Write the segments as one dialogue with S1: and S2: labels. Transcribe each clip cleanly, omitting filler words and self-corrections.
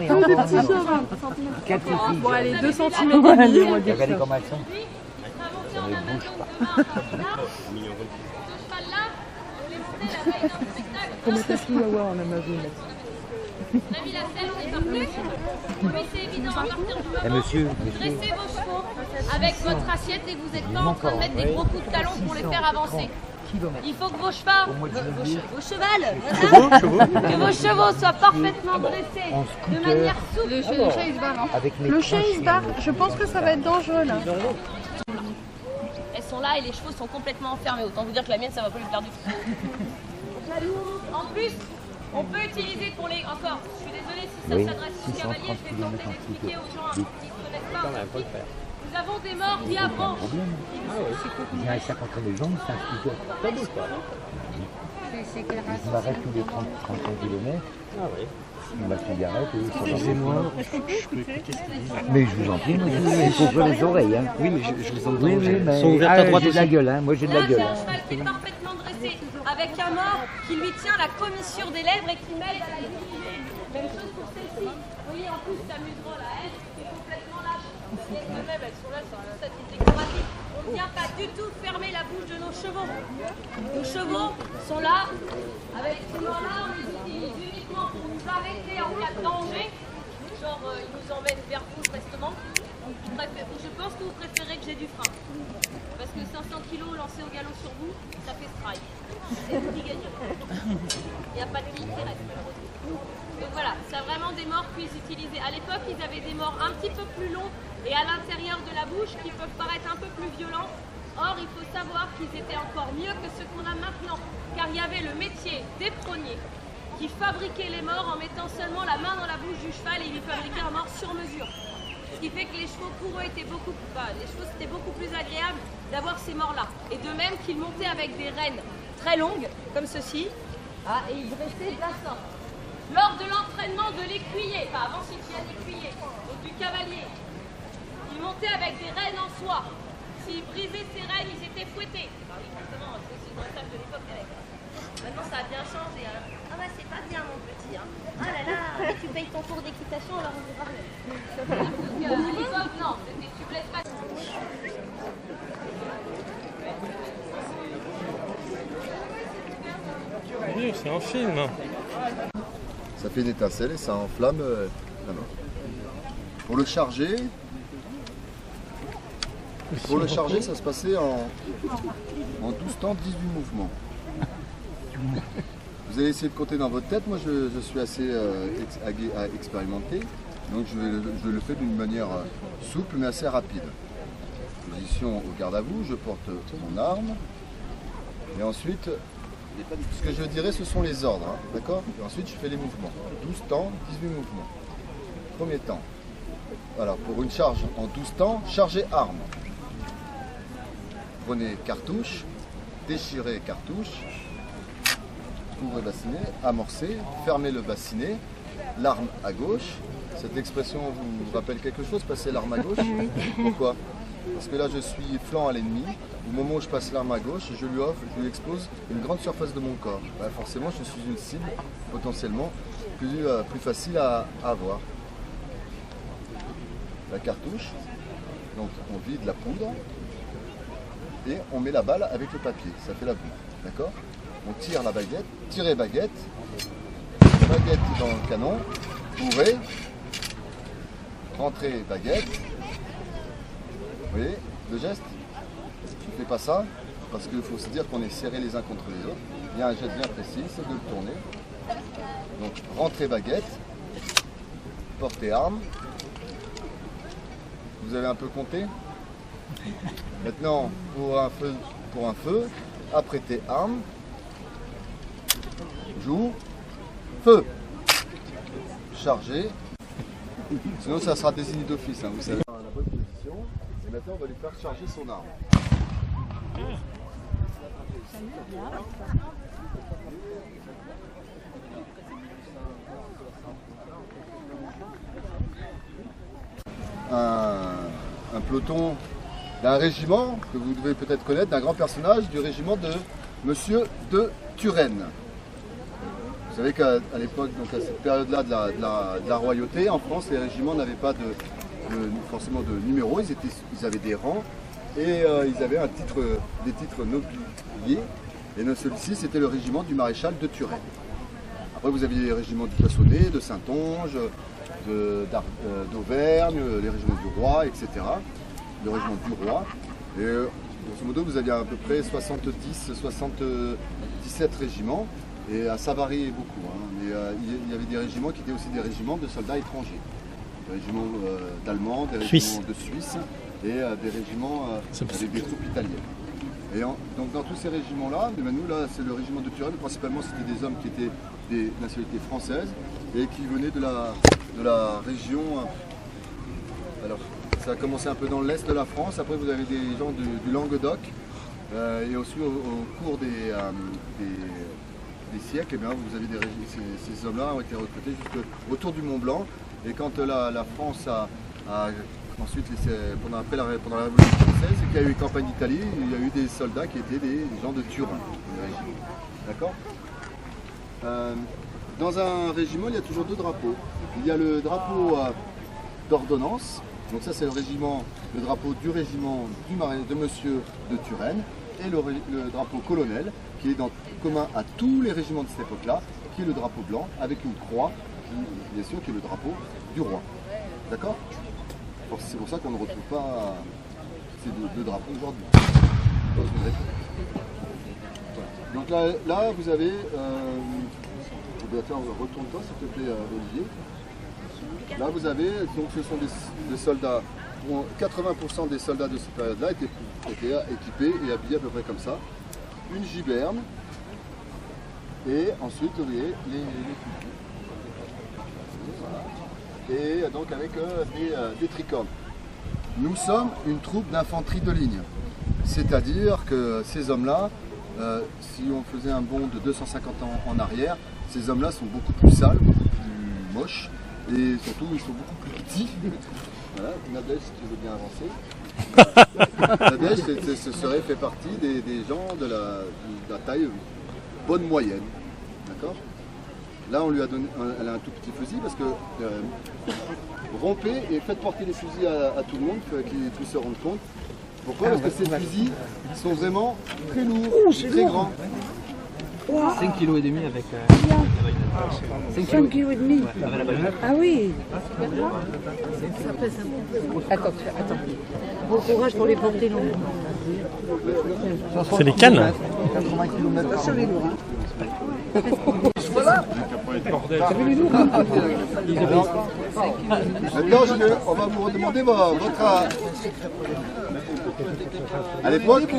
S1: Comme des petits chevaux. Bon, allez, 2 cm et demi.
S2: Regardez comment elles sont. Ça ne bouge pas.
S1: Comment t'as pu avoir en Amazon?
S3: On a mis la selle, on est parti. Oui, c'est évident, à partir du moment où vous dressez vos chevaux avec votre assiette et vous n'êtes pas en train de mettre des gros coups de talon pour les faire avancer. Il faut que vos chevaux soient parfaitement dressés de manière souple.
S1: Le chat il se barre. Le chat il se barre. Je pense que ça va être dangereux là.
S3: Elles sont là et les chevaux sont complètement enfermés. Autant vous dire que la mienne, ça va pas lui faire du tout. En plus, on peut utiliser pour les... Encore, je suis désolée si ça s'adresse aux cavaliers, je vais tenter d'expliquer aux gens qui ne connaissent pas. Nous avons des morts via branche.
S2: Il y a un sac entre les jambes, c'est un scooter. Il m'arrête tous les 30 km. Ah oui. Il m'a cigarette et il faut
S4: Excusez-moi.
S2: Mais je vous en prie, il faut ouvrir les oreilles. Hein.
S4: Oui, mais je les entends.
S2: Oui, mais
S4: Ils sont ouvertes à droite
S2: j'ai de la
S4: aussi.
S2: gueule, hein. Moi j'ai de la
S3: Là,
S2: gueule.
S3: c'est un cheval qui est parfaitement dressé, avec un mort qui lui tient la commissure des lèvres et qui mêle à la ligne. Même chose pour celle-ci. Vous voyez, en plus, sa muserolle à elle, qui est complètement lâche. Et de même, elles sont là sur un set décoratif. On ne vient pas du tout fermer la bouche de nos chevaux. Nos chevaux sont là, avec ces morts-là, on les utilise uniquement pour nous arrêter en cas de danger. Genre, ils nous emmènent vers vous, prestement. Je pense que vous préférez que j'ai du frein. Parce que 500 kg lancés au galop sur vous, ça fait strike. C'est vous qui gagnez. Il n'y a pas de ligne qui reste, malheureusement. Donc voilà, c'est vraiment des morts qu'ils utilisaient. À l'époque, ils avaient des morts un petit peu plus longs et à l'intérieur de la bouche qui peuvent paraître un peu plus violents. Or, il faut savoir qu'ils étaient encore mieux que ceux qu'on a maintenant. Car il y avait le métier des prôniers qui fabriquaient les morts en mettant seulement la main dans la bouche du cheval et ils lui fabriquaient un mort sur mesure. Ce qui fait que les chevaux pour eux étaient c'était beaucoup plus agréable d'avoir ces morts-là. Et de même qu'ils montaient avec des rênes très longues, comme ceci, et ils dressaient de la sorte. Lors de l'entraînement de l'écuyer, pas avant si tu as l'écuyer, donc du cavalier, ils montaient avec des rênes en soie. S'ils brisaient ces rênes, ils étaient fouettés. Alors oui, forcément, c'est le dressage de l'époque. Maintenant, ça a bien changé. Alors. Ah bah c'est pas bien, mon petit. Hein. Ah là là, tu payes ton cours d'équitation, alors on verra rien. Donc, à l'époque, non, tu blesses pas.
S4: Oui, c'est un film.
S5: Ça fait une étincelle et ça enflamme la main. Pour le charger, ça se passait en 12 temps, 18 mouvements. Vous allez essayer de compter dans votre tête. Moi, je suis assez expérimenté, donc je le fais d'une manière souple mais assez rapide. Position au garde à vous, je porte mon arme et ensuite. Ce que je dirais, ce sont les ordres, hein, d'accord? Et ensuite, je fais les mouvements. 12 temps, 18 mouvements. Premier temps. Alors, pour une charge en 12 temps, chargez arme. Prenez cartouche, déchirez cartouche, ouvrez bassinet, amorcez, fermez le bassinet, l'arme à gauche. Cette expression vous rappelle quelque chose, passer l'arme à gauche? Pourquoi? Parce que là, je suis flanc à l'ennemi. Au moment où je passe l'arme à gauche, je lui expose une grande surface de mon corps. Bah, forcément, je suis une cible potentiellement plus facile à avoir. La cartouche, donc on vide la poudre et on met la balle avec le papier. Ça fait la boule, d'accord? On tire la baguette, tirez baguette, baguette dans le canon, ouvrez, rentrez baguette. Vous voyez le geste? Je ne fais pas ça parce qu'il faut se dire qu'on est serrés les uns contre les autres. Il y a un geste bien précis, c'est de le tourner. Donc rentrez baguette, portez arme. Vous avez un peu compté? Maintenant, pour un feu, apprêtez arme, joue, feu, chargez. Sinon ça sera désigné d'office, hein, vous savez. La bonne position. Et maintenant on va lui faire charger son arme. Un peloton d'un régiment que vous devez peut-être connaître, d'un grand personnage du régiment de Monsieur de Turenne. Vous savez qu'à l'époque, donc à cette période-là de la royauté, en France, les régiments n'avaient pas forcément de numéros, ils avaient des rangs et ils avaient des titres nobiliers. Et celui-ci, c'était le régiment du maréchal de Turenne. Après, vous aviez les régiments du Poissonnet, de Saintonge, d'Auvergne, les régiments du roi, etc. Le régiment du roi. Et grosso modo, vous aviez à peu près 77 régiments. Et ça variait beaucoup. Hein. Mais il y avait des régiments qui étaient aussi des régiments de soldats étrangers. Des régiments d'Allemands, des régiments de Suisse et des régiments avec des troupes italiennes. Et donc dans tous ces régiments-là, nous là c'est le régiment de Turenne, principalement c'était des hommes qui étaient des nationalités françaises et qui venaient de la région. Alors ça a commencé un peu dans l'est de la France, après vous avez des gens du Languedoc et aussi au cours des siècles, eh bien, vous avez ces hommes-là ont été recrutés autour du Mont Blanc et quand la France a ensuite, pendant la Révolution française, c'est qu'il y a eu une campagne d'Italie, il y a eu des soldats qui étaient des gens de Turin. D'accord ? Dans un régiment, il y a toujours deux drapeaux. Il y a le drapeau d'ordonnance, donc ça c'est le drapeau du régiment de Monsieur de Turenne, et le drapeau colonel, qui est commun à tous les régiments de cette époque-là, qui est le drapeau blanc, avec une croix, bien sûr, qui est le drapeau du roi. D'accord ? C'est pour ça qu'on ne retrouve pas ces deux drapeaux aujourd'hui. Donc là vous avez... retourne-toi s'il te plaît Olivier. Là vous avez, donc ce sont des soldats, 80% des soldats de cette période-là étaient équipés et habillés à peu près comme ça. Une giberne et ensuite vous voyez les fusils. Voilà. Et donc avec des tricornes. Nous sommes une troupe d'infanterie de ligne. C'est-à-dire que ces hommes-là, si on faisait un bond de 250 ans en arrière, ces hommes-là sont beaucoup plus sales, beaucoup plus moches, et surtout ils sont beaucoup plus petits. Voilà, Nadège, si tu veux bien avancer. Nadège, ce serait fait partie des gens de la taille bonne moyenne. D'accord ? Là, on lui a donné, elle a un tout petit fusil parce que rompez et faites porter les fusils à tout le monde, qu'ils puissent se rendre compte. Pourquoi ? Parce que ces fusils sont vraiment très lourds, très grands.
S2: 5,5 kg avec
S6: 5,5 kg. Ah oui. Attends. Bon courage pour les porter longs.
S4: C'est les cannes.
S2: 80 km.
S6: Ça les lourds.
S5: Maintenant, on va vous redemander votre... À l'époque,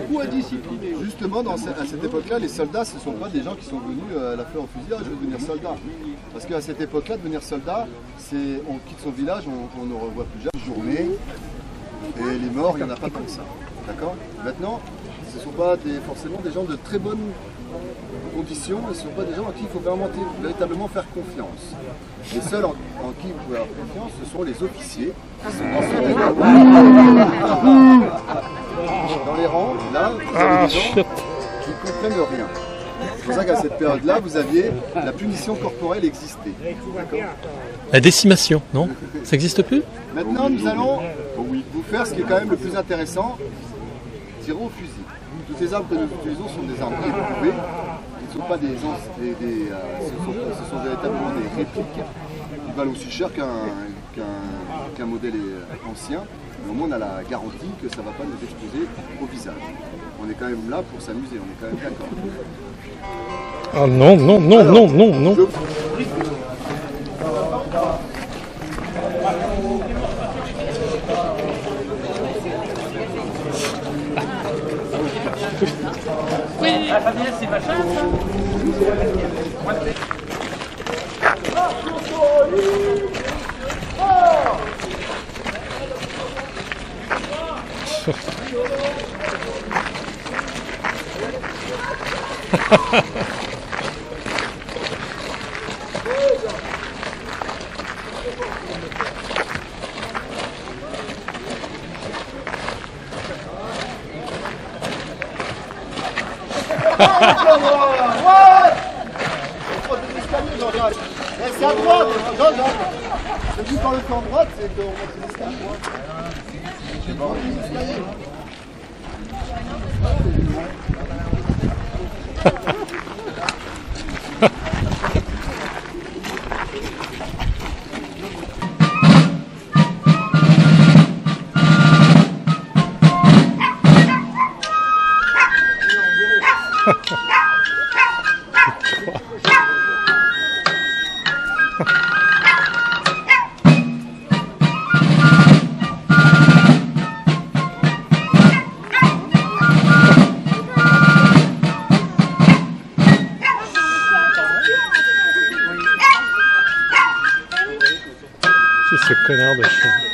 S5: justement, à cette époque-là, les soldats, ce ne sont pas des gens qui sont venus à la fleur au fusil, je veux devenir soldat. Parce qu'à cette époque-là, devenir soldat, on quitte son village, on ne revoit plus jamais une journée, et les morts, il n'y en a pas tant que ça. D'accord ? Maintenant, ce ne sont pas forcément des gens de très bonnes conditions, ce ne sont pas des gens en qui il faut véritablement faire confiance. Les seuls en qui vous pouvez avoir confiance, ce sont les officiers qui sont dans les rangs, là, vous avez des gens qui ne comprennent rien. C'est pour ça qu'à cette période-là, vous aviez la punition corporelle existait.
S4: La décimation, non? Ça n'existe plus?
S5: Maintenant, nous allons vous faire ce qui est quand même le plus intéressant, tirer au fusil. Toutes les armes que nous utilisons sont des armes éprouvées. Ce ne sont pas ce sont véritablement des répliques qui valent aussi cher qu'un modèle ancien. Mais au moins on a la garantie que ça ne va pas nous exploser au visage. On est quand même là pour s'amuser, on est quand même d'accord.
S4: Ah non, non, non, alors, non, non, non.
S1: Oui, Fabien, c'est machin, ça.
S5: C'est à droite. Non, non. C'est vu par le camp droite, c'est qu'on va se l'escalier.
S4: C'est ce connard de chien.